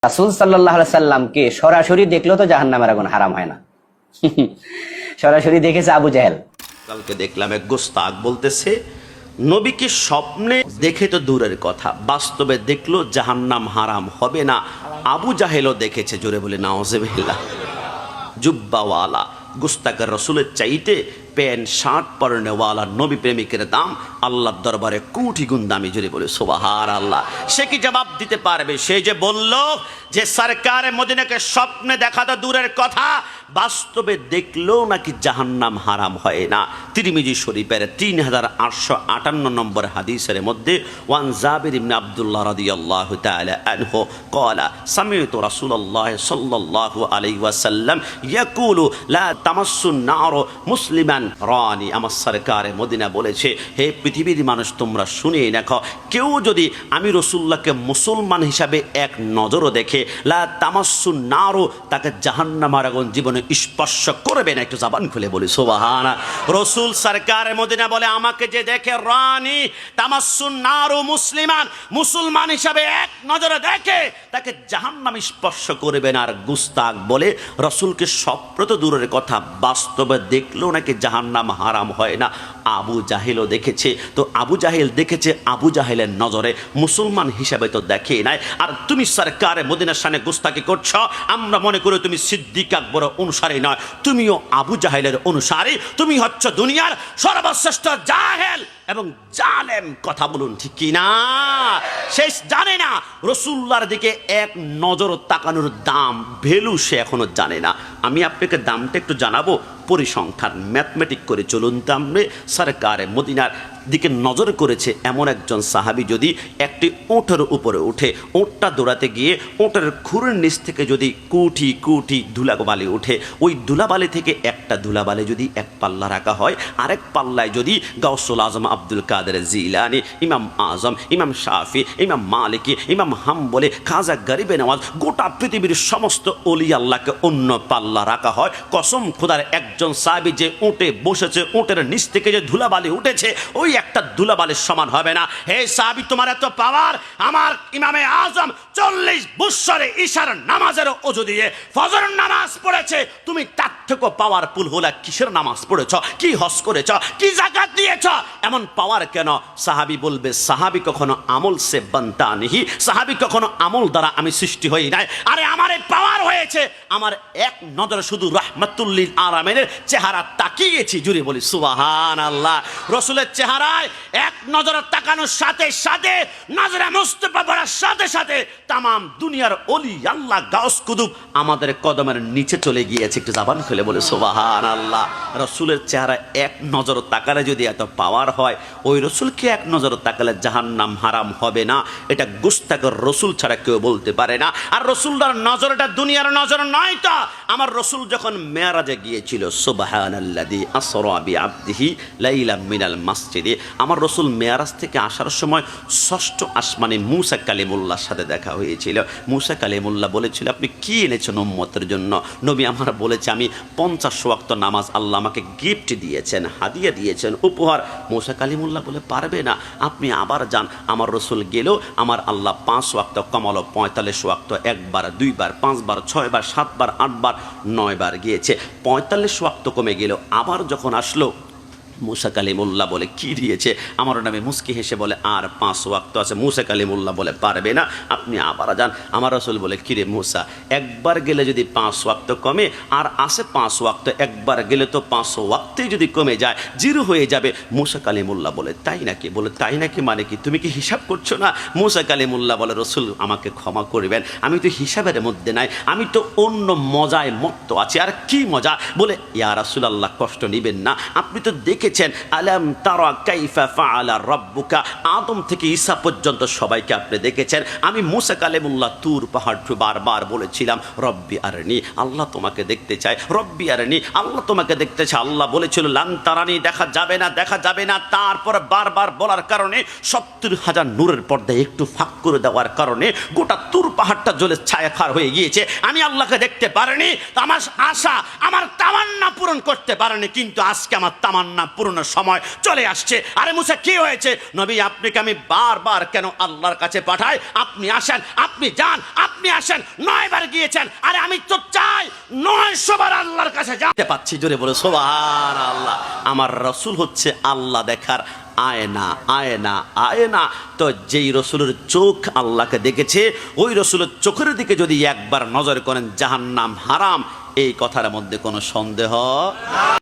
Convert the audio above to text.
রাসূল সাল্লাল্লাহু আলাইহি সাল্লামকে সরাসরি দেখলেও তো জাহান্নামের আগুন হারাম হয় না। সরাসরি দেখেছে আবু জাহেল। কালকে দেখলাম এক গোস্তাক বলতেছে নবীকে স্বপ্নে দেখে তো দূরের কথা, বাস্তবে দেখলো জাহান্নাম হারাম হবে না। আবু জাহেলও দেখেছে, জোরে বলে নাউজুবিল্লাহ। জুব্বাওয়ালা গুস্তাকের রসুলের চাইতে প্যান্ট শার্ট পরনেওয়ালা নবী প্রেমিকের দাম আল্লাহর দরবারে কোটি গুণ দামি, জোরে বলে সুবহানাল্লাহ। সে কি জবাব দিতে পারবে? সে যে বলল যে সরকারে মদিনাকে স্বপ্নে দেখা তো দূরের কথা, বাস্তবে দেখলেও নাকি জাহান্নাম হারাম হয় না। তিরমিজি শরীফের 3858 নম্বর হাদিসের মধ্যে ওয়ান জাবির ইবনে আব্দুল্লাহ রাদিয়াল্লাহু তাআলা আনহু ক্বালা সামি'তু রাসূলুল্লাহ সাল্লাল্লাহু আলাইহি ওয়াসাল্লাম ইয়াকুলু লা তামাসসুন নার মুসলিমান রানি। আমার সরকারে মদিনা বলেছে, হে পৃথিবীর মানুষ তোমরা শুনে দেখো, কেউ যদি আমি রাসূলুল্লাহকে মুসলমান হিসাবে এক নজরও দেখে, লা তামাসসুন নার, তাকে জাহান্নামের আগুন জীবনে স্পর্শ করবে না। একটু জবান খুলে বলি সুবহানাল্লাহ। রাসূল সরকারে মদিনা বলে, আমাকে যে দেখে রানী তামাসসুন নারু মুসলিমান, মুসলমান হিসাবে এক নজরে দেখে, তাকে জাহান্নাম স্পর্শ করবে না। আর গুস্তাক বলে রাসূলকে স্বপ্ন তো দূরের কথা, বাস্তবে দেখলেও নাকি জাহান্নাম হারাম হয় না। আবু জাহেলও দেখেছে। তো আবু জাহেল দেখেছে, আবু জাহেলের নজরে মুসলমান হিসাবে তো দেখে নাই। আর তুমি সরকারে মদিনার সামনে গুস্তাকি করছো, আমরা মনে করি তুমি সিদ্দিক আকবর অনুসারী নয়, তুমিও আবু জাহেলের অনুসারী। তুমি হচ্ছে দুনিয়ার সর্বশ্রেষ্ঠ জাহেল এবং জালেম। কথা বলুন ঠিক কি না? শেষ জানে না রাসূলুল্লাহর দিকে এক নজর তাকানোর দাম, ভ্যালু সে এখনো জানে না। আমি আপনাকে দামটা একটু জানাবো, পরিসংখ্যান ম্যাথমেটিক করে চলুন। তামনে সরকারে মদিনার দিকে নজর করেছে এমন একজন সাহাবী যদি একটি ওঁটের উপরে উঠে, ওঁটটা দৌড়াতে গিয়ে ওঁটের খুরের নিচ থেকে যদি কোটি কোটি ধুলাবালি উঠে, ওই ধুলাবালি থেকে একটা ধুলাবালি যদি এক পাল্লা রাখা হয়, আরেক পাল্লায় যদি গাউসুল আজম আব্দুল কাদের জিলানী, ইমাম আজম, ইমাম শাফি, ইমাম মালিকি, ইমাম হাম্বলি, খাজা গরিবে নওয়াজ, গোটা পৃথিবীর সমস্ত ওলি আল্লাহকে অন্য পাল্লা রাখা হয়, কসম খোদার একজন সাহাবী যে উঠে বসেছে, উটের নিচ থেকে যে ধুলাবালি উঠেছে, ওই একটা ধুলাবালির সমান হবে না। হে সাহাবী, তোমার এত পাওয়ার, আমার ইমামে আজম 40 বৎসরে ঈশার নামাজের ওযু দিয়ে ফজর নামাজ পড়েছে, তুমি তার থেকে পাওয়ারফুল হলে কিসের নামাজ পড়েছ, কি হজ করেছ, কি যাকাত দিয়েছ, এমন পাওয়ার কেন? সাহাবী বলবে, সাহাবী কখনো আমল সে বানতা নেহি, সাহাবী কখনো আমল দ্বারা আমি সৃষ্টি হই নাই। আরে আমার এই পাওয়ার হয়েছে, আমার এক নজরে শুধু রাহমাতুল লিল আলামিনের চেহারা তাকিয়েছি, জুড়ে বলি সুবহানাল্লাহ। রাসূলের চেহারায় এক নজরে তাকানোর সাথে সাথে, নজরে মুস্তাফা পড়ার সাথে সাথে তামাম দুনিয়ার ওলি আল্লাহ গাউস কুতুব আমাদের কদমের নিচে চলে গিয়েছে। একটু জবান খুলে বলে সুবহানাল্লাহ। রাসূলের চেহারা এক নজর তাকালে যদি এত পাওয়ার হয়, ওই রাসূলকে এক নজর তাকালে জাহান্নাম হারাম হবে না। এটা গুস্তাখের রাসূল ছাড়া কেউ বলতে পারে না। আর রাসূলদার নজর এটা দুনিয়ার নজর নয় তো। আমার রাসূল যখন মেরাজে গিয়েছিল, সুবহানাল্লাযী আসরা বিআবদিহি লাইলাম মিনাল মসজিদে, আমার রাসূল মেরাজ থেকে আসার সময় ষষ্ঠ আসমানে মুসা কালিমুল্লাহর সাথে দেখা হয়েছিল। মুসা কালিমুল্লাহ বলেছিল, আপনি কি এনেছেন উম্মতের জন্য? নবী আমার বলেছে, আমি 50 ওয়াক্ত নামাজ আল্লাহ আমাকে গিফট দিয়েছেন, হাদিয়া দিয়েছেন, উপহার। মুসা কালিমুল্লাহ বলে, পারবে না, আপনি আবার যান। আমার রাসূল গেল, আমার আল্লাহ 5 ওয়াক্ত কমালো, 45 ওয়াক্ত, একবার, দুইবার, 5 বার, 6 বার, 7 বার, 8 বার, 9 বার গিয়েছে। 45 ওয়াক্ত কমে গেল। আবার যখন আসলো, মুসা কালিমুল্লাহ বলে, কি দিয়েছে? আমার নামে মুস্কি হেসে বলে, আর 5 ওয়াক্ত আছে। মুসা কালিমুল্লাহ বলে, পারবে না, আপনি আবার যান। আমার রাসূল বলে, কিরে মুসা, একবার গেলে যদি 5 ওয়াক্ত কমে, আর আসে 5 ওয়াক্ত, একবার গেলে তো 5 ওয়াক্তেই যদি কমে যায়, 0 হয়ে যাবে। মুসা কালিমুল্লাহ বলে, তাই নাকি? বলে, তাই নাকি মানে কি? তুমি কি হিসাব করছো না? মুসা কালিমুল্লাহ বলে, রাসূল আমাকে ক্ষমা করবেন, আমি তো হিসাবের মধ্যে নাই, আমি তো অন্য মজায় মত্ত আছি। আর কি মজা? বলে, ইয়া রাসূলুল্লাহ, কষ্ট নেবেন না, আপনি তো দেখেছেন, আলাম তারা কাইফা ফাআলা রাব্বুকা, আদম থেকে ঈসা পর্যন্ত সবাইকে আপনি দেখেছেন। আমি মুসা কালিমুল্লাহ তুর পাহাড় বারবার বলেছিলাম, রব্বি আরনি, আল্লাহ তোমাকে দেখতে চায়, রব্বি আরনি, আল্লাহ তোমাকে দেখতে চায়। আল্লাহ বলেছিল, লান তারানি, দেখা যাবে না, দেখা যাবে না। তারপর বারবার বলার কারণে 70,000 নূরের পর্দায় একটু ফাঁক করে দেওয়ার কারণে গোটা তুর পাহাড়টা জ্বলে ছায়াখার হয়ে গিয়েছে। আমি আল্লাহকে দেখতে পারিনি, আমার আশা, আমার তামান্না পূরণ করতে পারিনি, কিন্তু আজকে আমার তামান্না পূরণের সময় চলে আসছে। আরে মুসা কি হয়েছে? নবী আপনাকে আমি বারবার কেন আল্লাহর কাছে পাঠাই, আপনি আসেন, আপনি যান, আপনি আসেন। 9 বার গিয়েছেন, আরে আমি তো চাই 900 বার আল্লাহর কাছে যেতে পাচ্ছি। জোরে বলে সুবহানাল্লাহ। আমার রাসূল হচ্ছে আল্লাহ দেখার আয়না, আয়না, আয়না। তো যেই রসুলের চোখ আল্লাহকে দেখেছে, ওই রসুলের চোখের দিকে যদি একবার নজর করেন জাহান্নাম হারাম, এই কথার মধ্যে কোনো সন্দেহ